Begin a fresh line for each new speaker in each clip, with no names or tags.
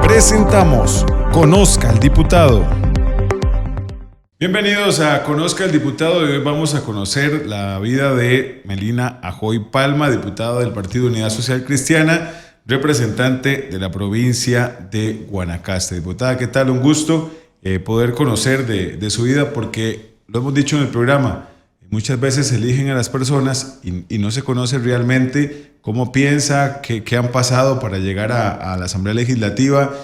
Presentamos Conozca al Diputado. Bienvenidos a Conozca al Diputado y hoy vamos a conocer la vida de Melina Ajoy Palma, diputada del Partido Unidad Social Cristiana, representante de la provincia de Guanacaste. Diputada, ¿qué tal? Un gusto poder conocer de su vida porque lo hemos dicho en el programa, muchas veces eligen a las personas y no se conoce realmente cómo piensa, qué han pasado para llegar a la Asamblea Legislativa,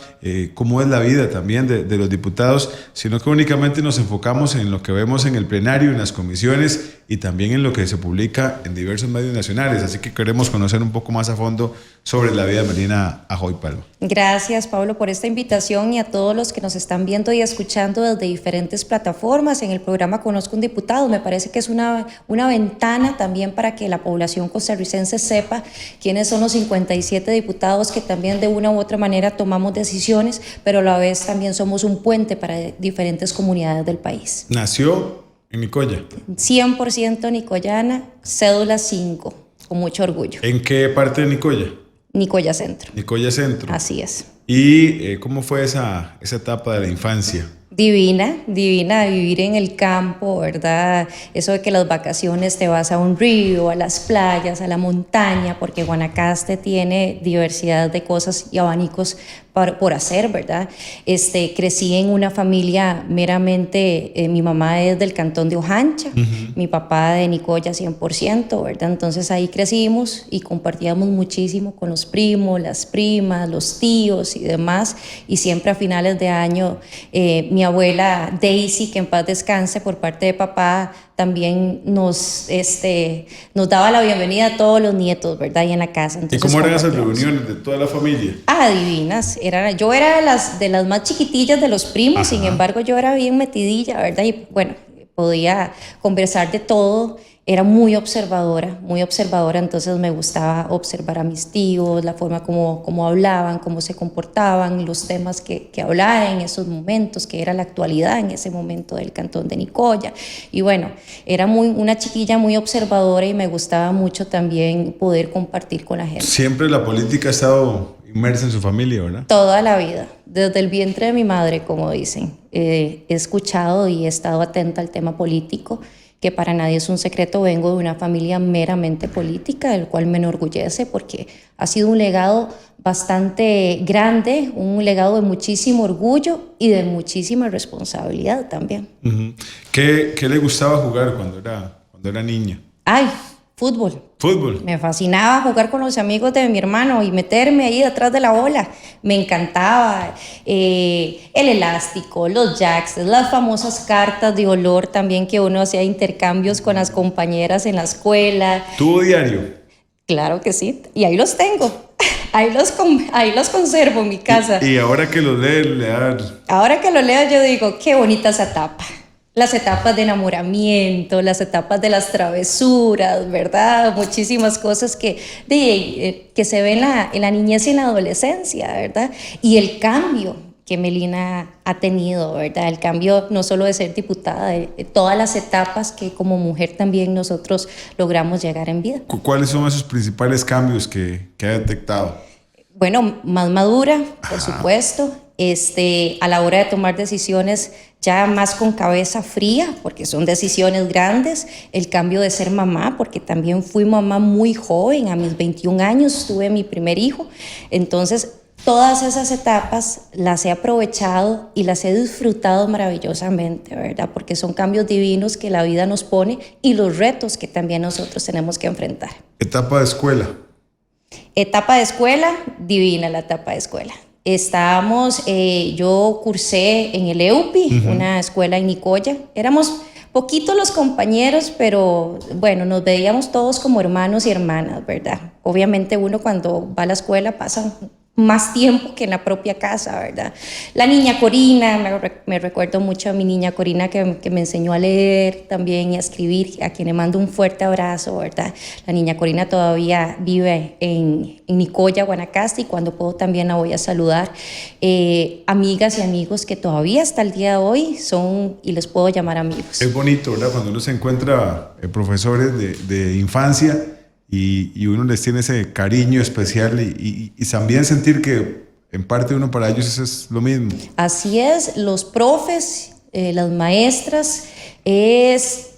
cómo es la vida también de los diputados, sino que únicamente nos enfocamos en lo que vemos en el plenario, en las comisiones y también en lo que se publica en diversos medios nacionales. Así que queremos conocer un poco más a fondo sobre la vida de Melina Ajoy Palma.
Gracias, Pablo, por esta invitación y a todos los que nos están viendo y escuchando desde diferentes plataformas en el programa Conozco un Diputado. Me parece que es una ventana también para que la población costarricense sepa quiénes son los 57 diputados que también de una u otra manera tomamos decisiones, pero a la vez también somos un puente para diferentes comunidades del país.
¿Nació en Nicoya?
100% nicoyana, cédula 5, con mucho orgullo.
¿En qué parte de Nicoya?
Nicoya Centro.
Nicoya Centro.
Así es.
¿Y cómo fue esa etapa de la infancia?
Divina, divina, de vivir en el campo, ¿verdad? Eso de que las vacaciones te vas a un río, a las playas, a la montaña, porque Guanacaste tiene diversidad de cosas y abanicos por hacer, ¿verdad? Crecí en una familia meramente, mi mamá es del cantón de Ojancha, mi papá de Nicoya 100%, ¿verdad? Entonces ahí crecimos y compartíamos muchísimo con los primos, las primas, los tíos y demás, y siempre a finales de año mi abuela Daisy, que en paz descanse, por parte de papá, también nos daba la bienvenida a todos los nietos, ¿verdad? Ahí en la casa. Entonces,
¿y cómo eran esas reuniones de toda la familia?
Divinas. Yo era de las más chiquitillas de los primos. Ajá. Sin embargo, yo era bien metidilla, ¿verdad? Y bueno, podía conversar de todo. Era muy observadora, entonces me gustaba observar a mis tíos, la forma como hablaban, cómo se comportaban, los temas que hablaban en esos momentos, que era la actualidad en ese momento del cantón de Nicoya. Y bueno, era una chiquilla muy observadora y me gustaba mucho también poder compartir con la gente.
Siempre la política ha estado inmersa en su familia, ¿verdad?
Toda la vida, desde el vientre de mi madre, como dicen. He escuchado y he estado atenta al tema político, que para nadie es un secreto. Vengo de una familia meramente política, del cual me enorgullece porque ha sido un legado bastante grande, un legado de muchísimo orgullo y de muchísima responsabilidad también.
Uh-huh. ¿Qué le gustaba jugar cuando era niña?
Fútbol.
¿Fútbol?
Me fascinaba jugar con los amigos de mi hermano y meterme ahí detrás de la bola. Me encantaba el elástico, los jacks, las famosas cartas de olor también que uno hacía intercambios con las compañeras en la escuela.
¿Tuvo diario?
Claro que sí, y ahí los tengo. Ahí los conservo en mi casa.
Y ahora que los lee,
Ahora que lo leo yo digo, qué bonita esa etapa. Las etapas de enamoramiento, las etapas de las travesuras, ¿verdad? Muchísimas cosas que se ven en la niñez y en la adolescencia, ¿verdad? Y el cambio que Melina ha tenido, ¿verdad? El cambio no solo de ser diputada, de todas las etapas que como mujer también nosotros logramos llegar en vida.
¿Cuáles son esos principales cambios que ha detectado?
Bueno, más madura, por supuesto. A la hora de tomar decisiones ya más con cabeza fría, porque son decisiones grandes. El cambio de ser mamá, porque también fui mamá muy joven, a mis 21 años tuve mi primer hijo. Entonces, todas esas etapas las he aprovechado y las he disfrutado maravillosamente, ¿verdad? Porque son cambios divinos que la vida nos pone y los retos que también nosotros tenemos que enfrentar.
¿Etapa de escuela?
Etapa de escuela, divina la etapa de escuela. Yo cursé en el EUPI, una escuela en Nicoya. Éramos poquitos los compañeros, pero bueno, nos veíamos todos como hermanos y hermanas, ¿verdad? Obviamente uno cuando va a la escuela pasa más tiempo que en la propia casa, ¿verdad? La niña Corina, me recuerdo mucho a mi niña Corina que me enseñó a leer también y a escribir, a quien le mando un fuerte abrazo, ¿verdad? La niña Corina todavía vive en Nicoya, Guanacaste, y cuando puedo también la voy a saludar. Amigas y amigos que todavía hasta el día de hoy son, y les puedo llamar amigos.
Es bonito, ¿verdad? Cuando uno se encuentra profesores de infancia y uno les tiene ese cariño especial y también sentir que en parte uno para ellos es lo mismo.
Así es, los profes, las maestras,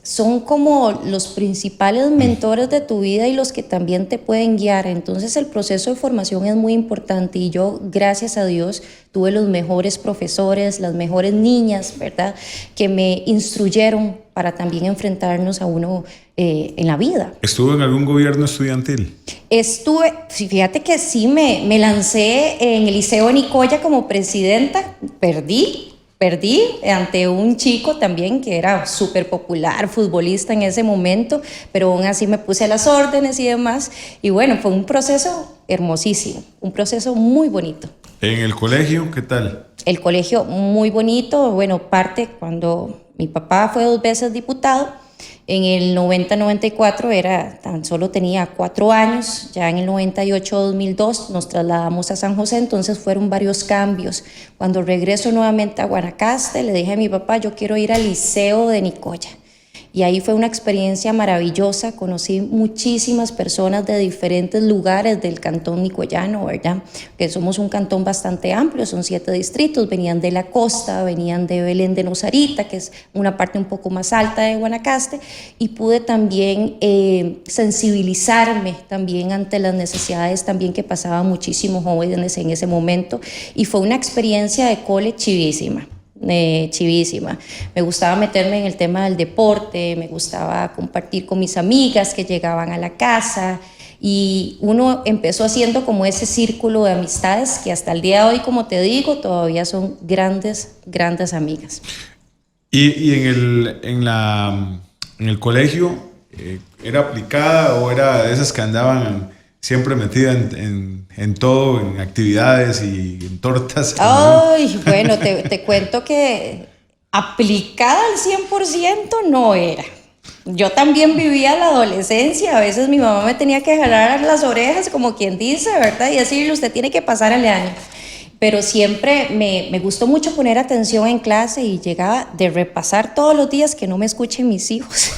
son como los principales mentores de tu vida y los que también te pueden guiar. Entonces el proceso de formación es muy importante y yo, gracias a Dios, tuve los mejores profesores, las mejores niñas, ¿verdad?, que me instruyeron para también enfrentarnos a uno en la vida.
¿Estuvo en algún gobierno estudiantil?
Fíjate que sí, me lancé en el Liceo de Nicoya como presidenta, perdí ante un chico también que era súper popular, futbolista en ese momento, pero aún así me puse a las órdenes y demás. Y bueno, fue un proceso hermosísimo, un proceso muy bonito.
¿En el colegio qué tal?
El colegio muy bonito, bueno, parte cuando mi papá fue 2 veces diputado. En el 90-94 tan solo tenía 4 años, ya en el 98-2002 nos trasladamos a San José, entonces fueron varios cambios. Cuando regreso nuevamente a Guanacaste, le dije a mi papá, yo quiero ir al Liceo de Nicoya. Y ahí fue una experiencia maravillosa, conocí muchísimas personas de diferentes lugares del cantón nicoyano, ¿verdad? Que somos un cantón bastante amplio, son 7 distritos, venían de la costa, venían de Belén de Nosarita, que es una parte un poco más alta de Guanacaste, y pude también sensibilizarme también ante las necesidades también que pasaban muchísimos jóvenes en ese momento, y fue una experiencia de cole chivísima. Chivísima. Me gustaba meterme en el tema del deporte, me gustaba compartir con mis amigas que llegaban a la casa y uno empezó haciendo como ese círculo de amistades que hasta el día de hoy, como te digo, todavía son grandes, grandes amigas.
¿Y en el colegio era aplicada o era de esas que andaban siempre metida en todo, en actividades y en tortas?
Ay, bueno, te cuento que aplicada al 100% no era. Yo también vivía la adolescencia, a veces mi mamá me tenía que jalar las orejas, como quien dice, ¿verdad? Y decirle, usted tiene que pasar el año. Pero siempre me gustó mucho poner atención en clase y llegaba de repasar todos los días, que no me escuchen mis hijos,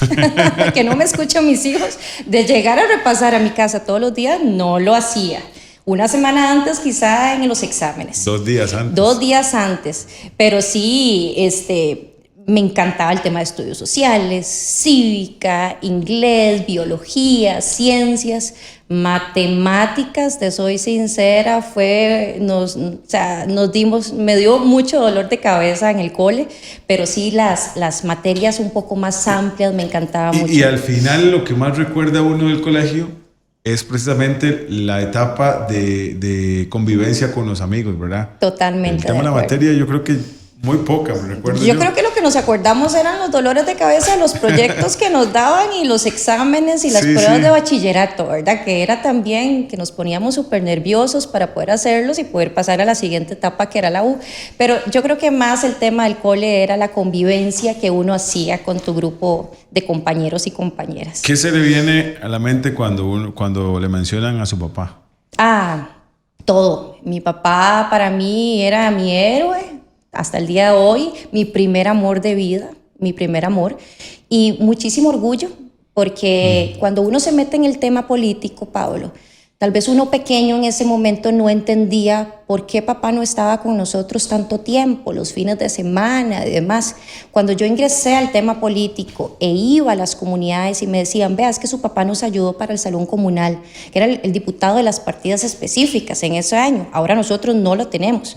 que no me escuchen mis hijos, de llegar a repasar a mi casa todos los días, no lo hacía. Una semana antes, quizá en los exámenes.
2 días antes.
2 días antes, pero sí, me encantaba el tema de estudios sociales, cívica, inglés, biología, ciencias, matemáticas, te soy sincera, me dio mucho dolor de cabeza en el cole, pero sí las materias un poco más amplias me encantaban mucho.
Y al final lo que más recuerda uno del colegio es precisamente la etapa de convivencia con los amigos, ¿verdad?
Totalmente.
El tema de la materia yo creo que muy poca, me recuerdo yo.
Yo creo que lo que nos acordamos eran los dolores de cabeza, los proyectos que nos daban y los exámenes y las pruebas de bachillerato, ¿verdad? Que era también que nos poníamos súper nerviosos para poder hacerlos y poder pasar a la siguiente etapa, que era la U. Pero yo creo que más el tema del cole era la convivencia que uno hacía con tu grupo de compañeros y compañeras.
¿Qué se le viene a la mente cuando le mencionan a su papá?
Todo. Mi papá para mí era mi héroe. Hasta el día de hoy, mi primer amor de vida, mi primer amor, y muchísimo orgullo, porque cuando uno se mete en el tema político, Pablo, tal vez uno pequeño en ese momento no entendía por qué papá no estaba con nosotros tanto tiempo, los fines de semana y demás. Cuando yo ingresé al tema político e iba a las comunidades y me decían, vea, es que su papá nos ayudó para el salón comunal, que era el diputado de las partidas específicas en ese año, ahora nosotros no lo tenemos.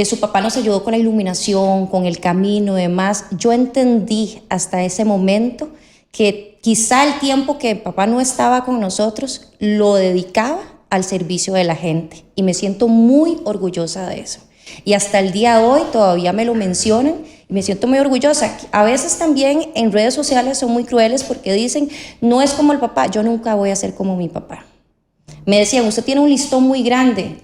Su papá nos ayudó con la iluminación, con el camino y demás. Yo entendí hasta ese momento que quizá el tiempo que papá no estaba con nosotros lo dedicaba al servicio de la gente y me siento muy orgullosa de eso. Y hasta el día de hoy todavía me lo mencionan y me siento muy orgullosa. A veces también en redes sociales son muy crueles porque dicen, no es como el papá, yo nunca voy a ser como mi papá. Me decían, usted tiene un listón muy grande.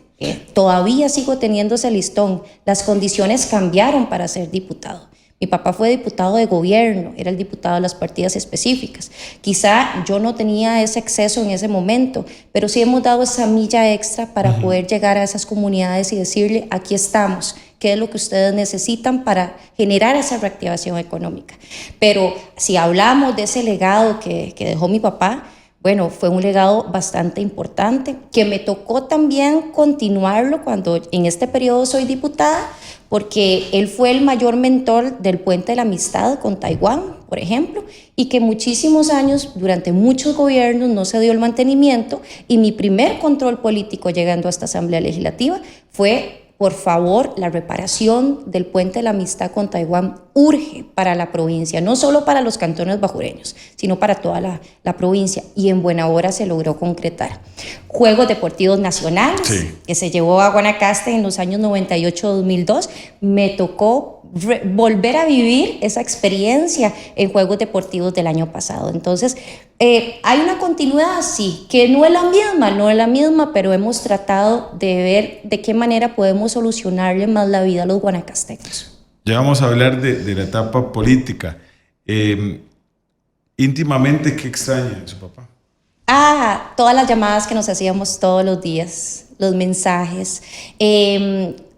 Todavía sigo teniendo ese listón. Las condiciones cambiaron para ser diputado. Mi papá fue diputado de gobierno, era el diputado de las partidas específicas. Quizá yo no tenía ese acceso en ese momento, pero sí hemos dado esa milla extra para poder llegar a esas comunidades y decirle, aquí estamos, qué es lo que ustedes necesitan para generar esa reactivación económica. Pero si hablamos de ese legado que dejó mi papá, bueno, fue un legado bastante importante, que me tocó también continuarlo cuando en este periodo soy diputada, porque él fue el mayor mentor del Puente de la Amistad con Taiwán, por ejemplo, y que muchísimos años, durante muchos gobiernos, no se dio el mantenimiento, y mi primer control político llegando a esta Asamblea Legislativa fue: por favor, la reparación del Puente de la Amistad con Taiwán urge para la provincia, no solo para los cantones bajureños, sino para toda la provincia, y en buena hora se logró concretar. Juegos Deportivos Nacionales, sí, que se llevó a Guanacaste en los años 98-2002, me tocó volver a vivir esa experiencia en Juegos Deportivos del año pasado. Entonces, hay una continuidad, sí, que no es la misma, pero hemos tratado de ver de qué manera podemos solucionarle más la vida a los guanacasteños.
Ya vamos a hablar de la etapa política. Íntimamente, ¿qué extraña de su papá?
Todas las llamadas que nos hacíamos todos los días, los mensajes.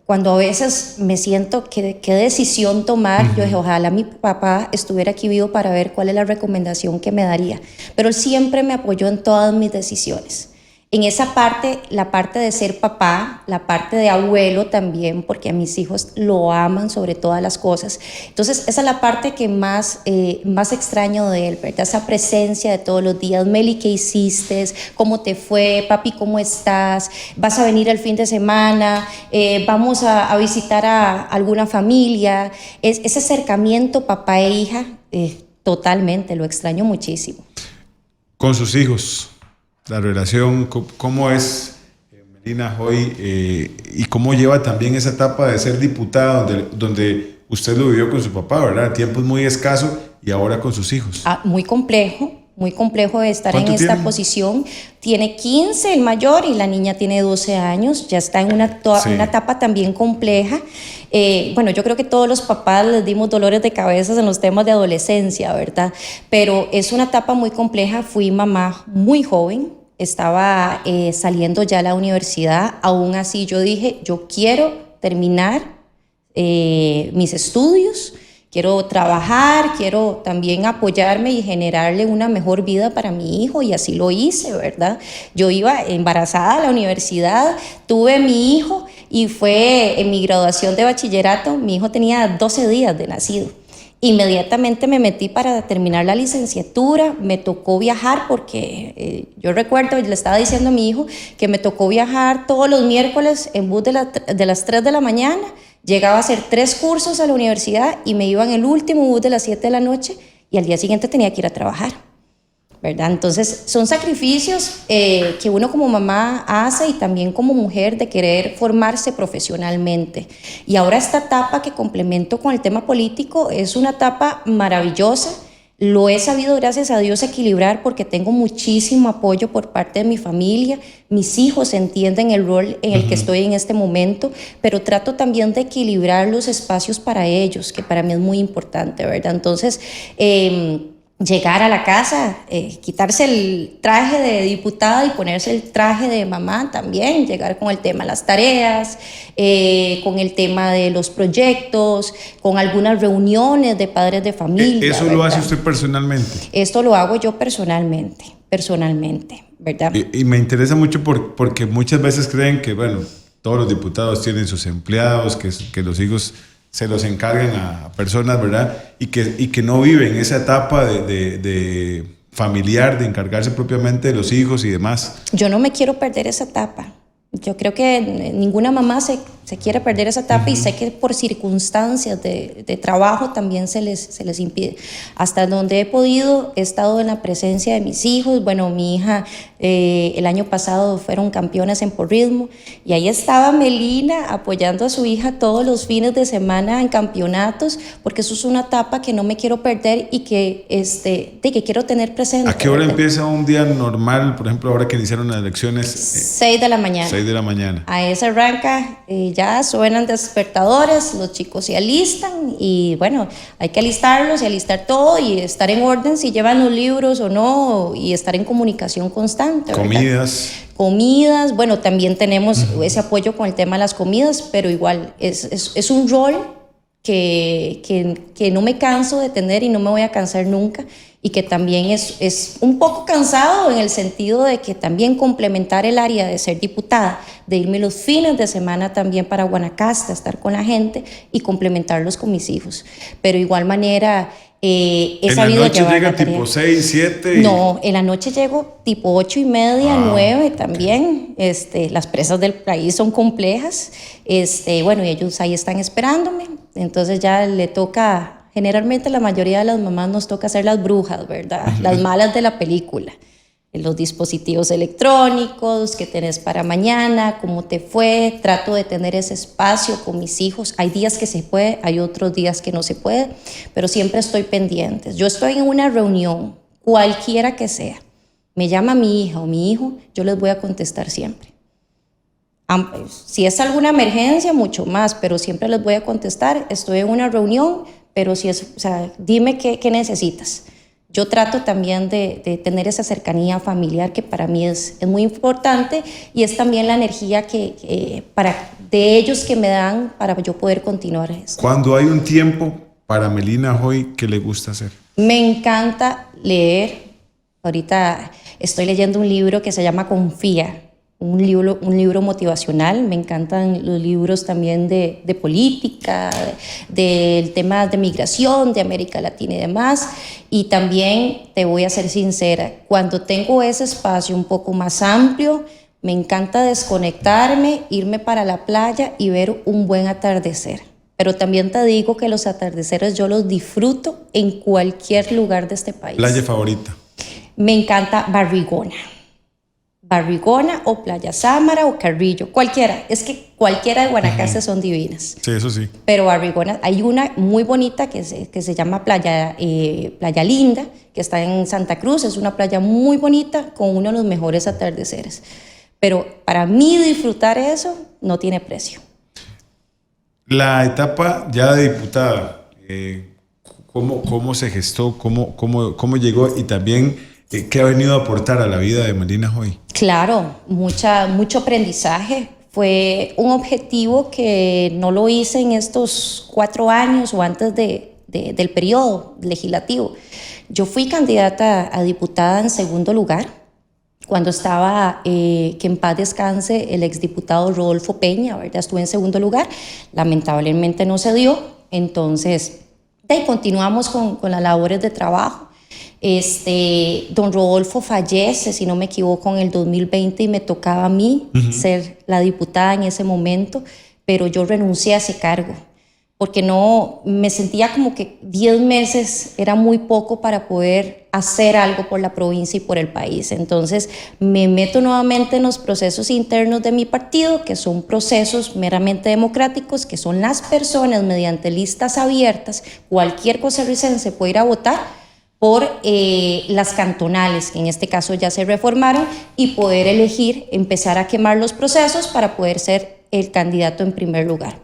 Cuando a veces me siento qué decisión tomar, yo dije, ojalá mi papá estuviera aquí vivo para ver cuál es la recomendación que me daría. Pero él siempre me apoyó en todas mis decisiones. En esa parte, la parte de ser papá, la parte de abuelo también, porque a mis hijos lo aman sobre todas las cosas. Entonces, esa es la parte que más extraño de él, ¿verdad? Esa presencia de todos los días. Meli, ¿qué hiciste? ¿Cómo te fue? Papi, ¿cómo estás? ¿Vas a venir el fin de semana? ¿Vamos a visitar a alguna familia? Ese acercamiento papá e hija, totalmente, lo extraño muchísimo.
Con sus hijos, la relación, ¿cómo es Melina hoy y cómo lleva también esa etapa de ser diputada donde usted lo vivió con su papá, ¿verdad? Tiempo es muy escaso y ahora con sus hijos.
Muy complejo de estar en esta posición. Tiene 15 el mayor y la niña tiene 12 años, ya está en una etapa también compleja. Bueno, yo creo que todos los papás les dimos dolores de cabeza en los temas de adolescencia, ¿verdad? Pero es una etapa muy compleja. Fui mamá muy joven, estaba saliendo ya a la universidad. Aún así yo dije, yo quiero terminar mis estudios, quiero trabajar, quiero también apoyarme y generarle una mejor vida para mi hijo, y así lo hice, ¿verdad? Yo iba embarazada a la universidad, tuve mi hijo y fue en mi graduación de bachillerato. Mi hijo tenía 12 días de nacido. Inmediatamente me metí para terminar la licenciatura. Me tocó viajar porque yo recuerdo, le estaba diciendo a mi hijo que me tocó viajar todos los miércoles en bus de las 3 de la mañana. Llegaba a hacer 3 cursos a la universidad y me iba en el último bus de las 7 de la noche, y al día siguiente tenía que ir a trabajar, ¿verdad? Entonces son sacrificios que uno como mamá hace, y también como mujer, de querer formarse profesionalmente. Y ahora esta etapa que complemento con el tema político es una etapa maravillosa. Lo he sabido, gracias a Dios, equilibrar, porque tengo muchísimo apoyo por parte de mi familia. Mis hijos entienden el rol en el que estoy en este momento, pero trato también de equilibrar los espacios para ellos, que para mí es muy importante, ¿verdad? Entonces, llegar a la casa, quitarse el traje de diputada y ponerse el traje de mamá también, llegar con el tema de las tareas, con el tema de los proyectos, con algunas reuniones de padres de familia.
¿Eso
¿verdad?
lo hace usted personalmente?
Esto lo hago yo personalmente, ¿verdad?
Y me interesa mucho porque muchas veces creen que, bueno, todos los diputados tienen sus empleados, que los hijos se los encargan a personas, ¿verdad? Y que no viven esa etapa de familiar, de encargarse propiamente de los hijos y demás.
Yo no me quiero perder esa etapa. Yo creo que ninguna mamá se quiere perder esa etapa, y sé que por circunstancias de trabajo también se les impide. Hasta donde he podido, he estado en la presencia de mis hijos. Bueno, mi hija el año pasado fueron campeonas en porrismo, y ahí estaba Melina apoyando a su hija todos los fines de semana en campeonatos, porque eso es una etapa que no me quiero perder y que quiero tener presente.
¿A qué hora empieza un día normal, por ejemplo, ahora que iniciaron las elecciones?
6 de la mañana.
6 de la mañana.
A esa arranca, ya suenan despertadores, los chicos se alistan, y bueno, hay que alistarlos y alistar todo y estar en orden si llevan los libros o no, y estar en comunicación constante. Comidas, bueno, también tenemos ese apoyo con el tema de las comidas, pero igual es un rol que no me canso de tener y no me voy a cansar nunca, y que también es un poco cansado en el sentido de que también complementar el área de ser diputada, de irme los fines de semana también para Guanacaste, a estar con la gente y complementarlos con mis hijos. Pero de igual manera he sabido llevar la tarea. ¿En la noche
llega tipo 6, 7?
No, en la noche llego tipo 8:30, 9 también. Las presas del país son complejas. Bueno, y ellos ahí están esperándome. Entonces ya le toca... Generalmente la mayoría de las mamás nos toca ser las brujas, ¿verdad? Las malas de la película. Los dispositivos electrónicos que tenés para mañana, cómo te fue. Trato de tener ese espacio con mis hijos. Hay días que se puede, hay otros días que no se puede, pero siempre estoy pendiente. Yo estoy en una reunión, cualquiera que sea. Me llama mi hija o mi hijo, yo les voy a contestar siempre. Si es alguna emergencia, mucho más, pero siempre les voy a contestar. Estoy en una reunión, pero si es, o sea, dime qué necesitas. Yo trato también de tener esa cercanía familiar que para mí es muy importante y es también la energía de ellos que me dan para yo poder continuar esto.
Cuando hay un tiempo para Melina Joy, ¿qué le gusta hacer?
Me encanta leer. Ahorita estoy leyendo un libro que se llama Confía. Un libro motivacional. Me encantan los libros también de política, del tema de migración, de América Latina y demás. Y también, te voy a ser sincera, cuando tengo ese espacio un poco más amplio, me encanta desconectarme, irme para la playa y ver un buen atardecer. Pero también te digo que los atardeceres yo los disfruto en cualquier lugar de este país.
¿Playa favorita?
Me encanta Barrigona o Playa Sámara o Carrillo, cualquiera. Es que cualquiera de Guanacaste son divinas.
Sí, eso sí.
Pero Barrigona, hay una muy bonita que se llama Playa Linda, que está en Santa Cruz. Es una playa muy bonita con uno de los mejores atardeceres. Pero para mí disfrutar eso no tiene precio.
La etapa ya de diputada, ¿cómo se gestó? ¿Cómo llegó? Y también... ¿qué ha venido a aportar a la vida de Melina Joy?
Claro, mucho aprendizaje. Fue un objetivo que no lo hice en estos 4 años o antes del periodo legislativo. Yo fui candidata a diputada en segundo lugar cuando estaba, que en paz descanse, el exdiputado Rodolfo Peña, ¿verdad? Estuve en segundo lugar, lamentablemente no se dio, entonces de ahí continuamos con las labores de trabajo. Don Rodolfo fallece, si no me equivoco, en el 2020 y me tocaba a mí ser la diputada en ese momento, pero yo renuncié a ese cargo porque no me sentía como que 10 meses era muy poco para poder hacer algo por la provincia y por el país. Entonces me meto nuevamente en los procesos internos de mi partido, que son procesos meramente democráticos, que son las personas mediante listas abiertas, cualquier costarricense puede ir a votar por las cantonales, que en este caso ya se reformaron, y poder elegir, empezar a quemar los procesos para poder ser el candidato en primer lugar.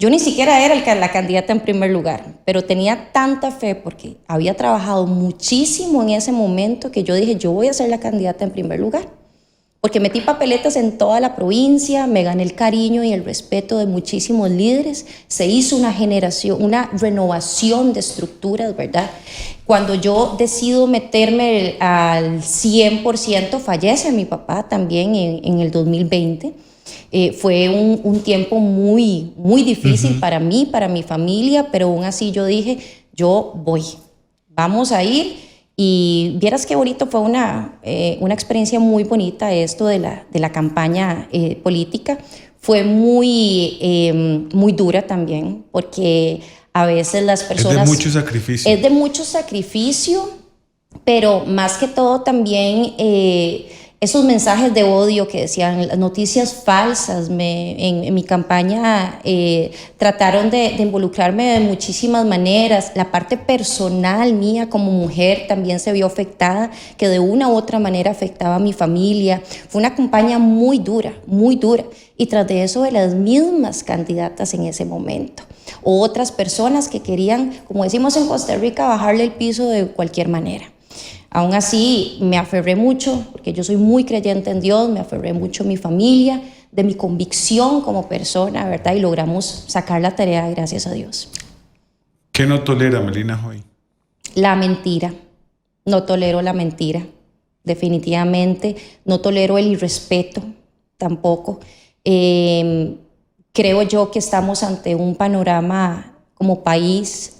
Yo ni siquiera era la candidata en primer lugar, pero tenía tanta fe porque había trabajado muchísimo en ese momento que yo dije, yo voy a ser la candidata en primer lugar. Porque metí papeletas en toda la provincia, me gané el cariño y el respeto de muchísimos líderes, se hizo una renovación de estructuras, ¿verdad? Cuando yo decido meterme al 100%, fallece mi papá también en el 2020. Fue un tiempo muy, muy difícil para mí, para mi familia, pero aún así yo dije, vamos a ir. Y vieras qué bonito, fue una experiencia muy bonita esto de la campaña política. Fue muy dura también, porque a veces las personas...
Es de mucho sacrificio.
Es de mucho sacrificio, pero más que todo también esos mensajes de odio que decían, las noticias falsas, en mi campaña trataron de involucrarme de muchísimas maneras. La parte personal mía como mujer también se vio afectada, que de una u otra manera afectaba a mi familia. Fue una campaña muy dura, muy dura. Y tras de eso, de las mismas candidatas en ese momento. O otras personas que querían, como decimos en Costa Rica, bajarle el piso de cualquier manera. Aún así, me aferré mucho, porque yo soy muy creyente en Dios, me aferré mucho a mi familia, de mi convicción como persona, ¿verdad? Y logramos sacar la tarea, gracias a Dios.
¿Qué no tolera Melina Joy?
La mentira. no tolero la mentira, definitivamente, no tolero el irrespeto tampoco. Creo yo que estamos ante un panorama como país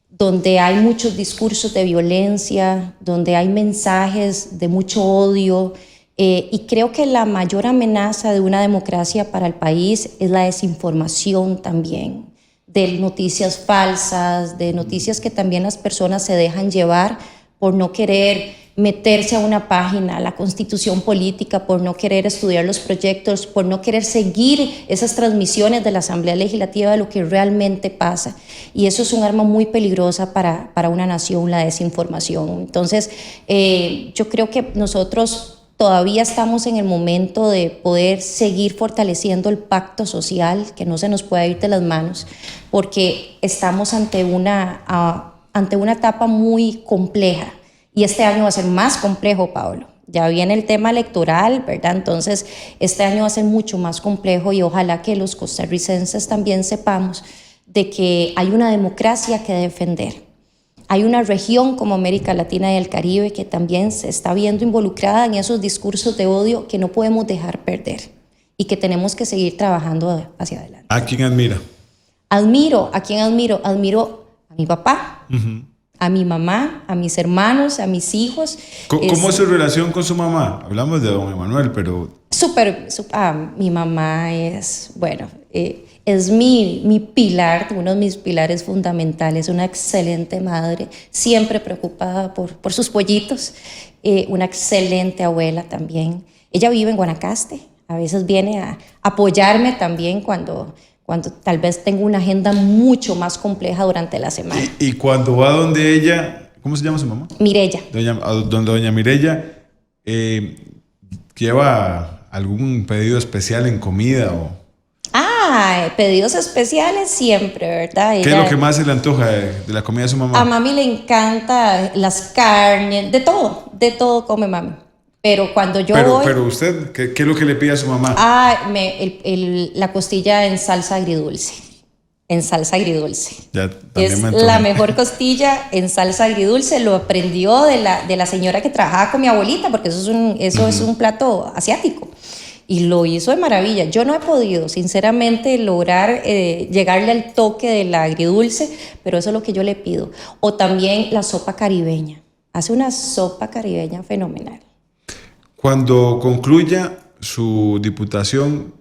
donde hay muchos discursos de violencia, donde hay mensajes de mucho odio, y creo que la mayor amenaza de una democracia para el país es la desinformación también, de noticias falsas, de noticias que también las personas se dejan llevar por no querer meterse a una página, a la constitución política, por no querer estudiar los proyectos, por no querer seguir esas transmisiones de la Asamblea Legislativa de lo que realmente pasa. Y eso es un arma muy peligrosa para una nación, la desinformación. Entonces, yo creo que nosotros todavía estamos en el momento de poder seguir fortaleciendo el pacto social, que no se nos pueda ir de las manos, porque estamos ante una etapa muy compleja. Y este año va a ser más complejo, Pablo. Ya viene el tema electoral, ¿verdad? Entonces, este año va a ser mucho más complejo y ojalá que los costarricenses también sepamos de que hay una democracia que defender. Hay una región como América Latina y el Caribe que también se está viendo involucrada en esos discursos de odio que no podemos dejar perder y que tenemos que seguir trabajando hacia adelante.
¿A quién admira?
¿A quién admiro? Admiro a mi papá, a mi mamá, a mis hermanos, a mis hijos.
¿Cómo es su relación con su mamá? Hablamos de don Emanuel, pero...
Mi mamá es, bueno, es mi pilar, uno de mis pilares fundamentales, una excelente madre, siempre preocupada por sus pollitos, una excelente abuela también. Ella vive en Guanacaste, a veces viene a apoyarme también cuando tal vez tengo una agenda mucho más compleja durante la semana.
Y cuando va donde ella, ¿cómo se llama su mamá?
Mireya.
Donde doña Mireya, ¿lleva algún pedido especial en comida o...?
Pedidos especiales siempre, ¿verdad?
¿Qué es lo que más se le antoja de la comida de su mamá?
A mami le encanta las carnes, de todo come mami. Pero cuando yo voy...
Pero usted, ¿qué es lo que le pide a su mamá?
La costilla en salsa agridulce. En salsa agridulce.
Ya,
es la mejor costilla en salsa agridulce. Lo aprendió de la señora que trabajaba con mi abuelita, porque eso es un plato asiático. Y lo hizo de maravilla. Yo no he podido, sinceramente, lograr llegarle al toque del agridulce, pero eso es lo que yo le pido. O también la sopa caribeña. Hace una sopa caribeña fenomenal.
Cuando concluya su diputación,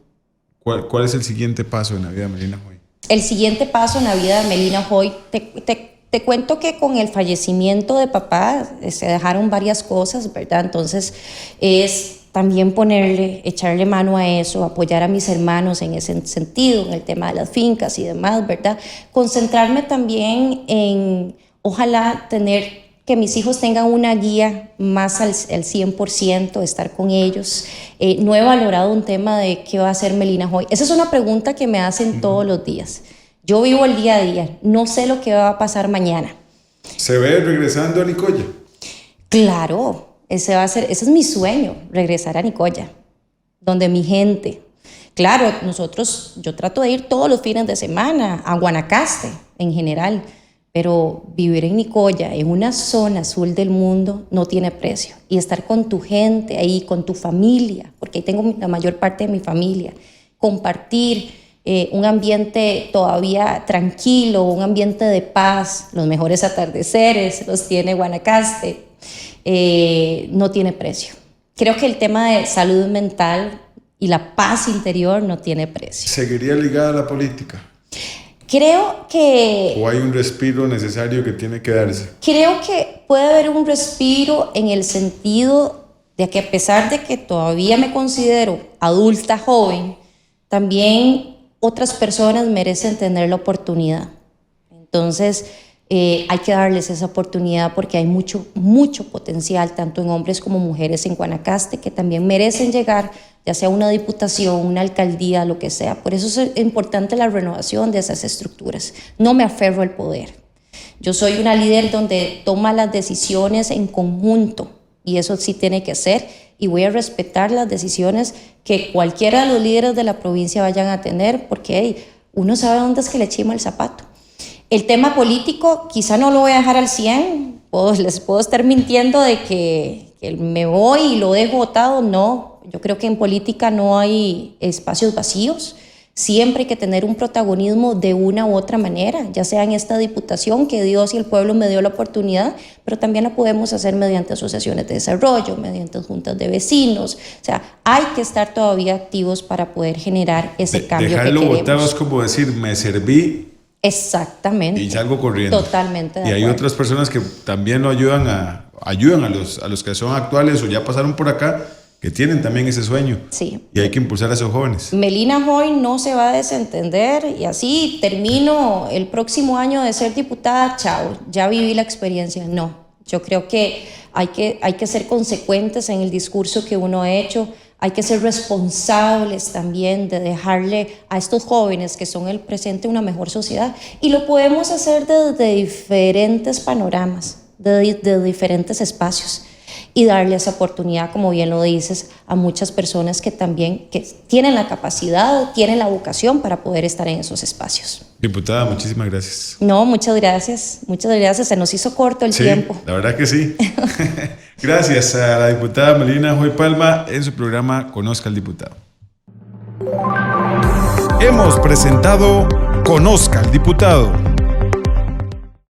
¿cuál es el siguiente paso en la vida de Melina Hoy?
El siguiente paso en la vida de Melina Hoy, te cuento que con el fallecimiento de papá se dejaron varias cosas, ¿verdad? Entonces es también echarle mano a eso, apoyar a mis hermanos en ese sentido, en el tema de las fincas y demás, ¿verdad? Concentrarme también en, ojalá, que mis hijos tengan una guía más al 100%, estar con ellos. No he valorado un tema de qué va a hacer Melina Hoy. Esa es una pregunta que me hacen todos los días. Yo vivo el día a día, no sé lo que va a pasar mañana.
¿Se ve regresando a Nicoya?
Claro. Ese es mi sueño, regresar a Nicoya, donde mi gente. Claro, yo trato de ir todos los fines de semana a Guanacaste en general, pero vivir en Nicoya, en una zona azul del mundo, no tiene precio. Y estar con tu gente ahí, con tu familia, porque ahí tengo la mayor parte de mi familia, compartir un ambiente todavía tranquilo, un ambiente de paz, los mejores atardeceres los tiene Guanacaste. No tiene precio. Creo que el tema de salud mental y la paz interior no tiene precio.
¿Seguiría ligada a la política?
Creo que...
¿O hay un respiro necesario que tiene que darse?
Creo que puede haber un respiro en el sentido de que a pesar de que todavía me considero adulta joven, también otras personas merecen tener la oportunidad. Entonces... hay que darles esa oportunidad porque hay mucho potencial, tanto en hombres como mujeres en Guanacaste, que también merecen llegar, ya sea una diputación, una alcaldía, lo que sea. Por eso es importante la renovación de esas estructuras. No me aferro al poder. Yo soy una líder donde toma las decisiones en conjunto, y eso sí tiene que ser, y voy a respetar las decisiones que cualquiera de los líderes de la provincia vayan a tener, porque uno sabe dónde es que le chima el zapato. El tema político quizá no lo voy a dejar al 100, les puedo estar mintiendo de que me voy y lo dejo votado. No, yo creo que en política no hay espacios vacíos. Siempre hay que tener un protagonismo de una u otra manera, ya sea en esta diputación que Dios y el pueblo me dio la oportunidad, pero también la podemos hacer mediante asociaciones de desarrollo, mediante juntas de vecinos. O sea, hay que estar todavía activos para poder generar ese cambio que queremos.
Dejarlo votado es como decir, me serví.
Exactamente.
Y salgo corriendo.
Totalmente de
acuerdo. Y hay otras personas que también lo ayudan a los que son actuales o ya pasaron por acá, que tienen también ese sueño.
Sí.
Y hay que impulsar a esos jóvenes.
Melina Hoy no se va a desentender y así termino el próximo año de ser diputada, chao, ya viví la experiencia. No, yo creo que hay que ser consecuentes en el discurso que uno ha hecho. Hay que ser responsables también de dejarle a estos jóvenes que son el presente una mejor sociedad. Y lo podemos hacer desde diferentes panoramas, de diferentes espacios. Y darle esa oportunidad, como bien lo dices, a muchas personas que también tienen la capacidad, tienen la vocación para poder estar en esos espacios.
Diputada, muchísimas gracias.
No, muchas gracias. Se nos hizo corto el tiempo.
La verdad que sí. Gracias a la diputada Melina Hoy Palma en su programa Conozca al Diputado. Hemos presentado Conozca al Diputado.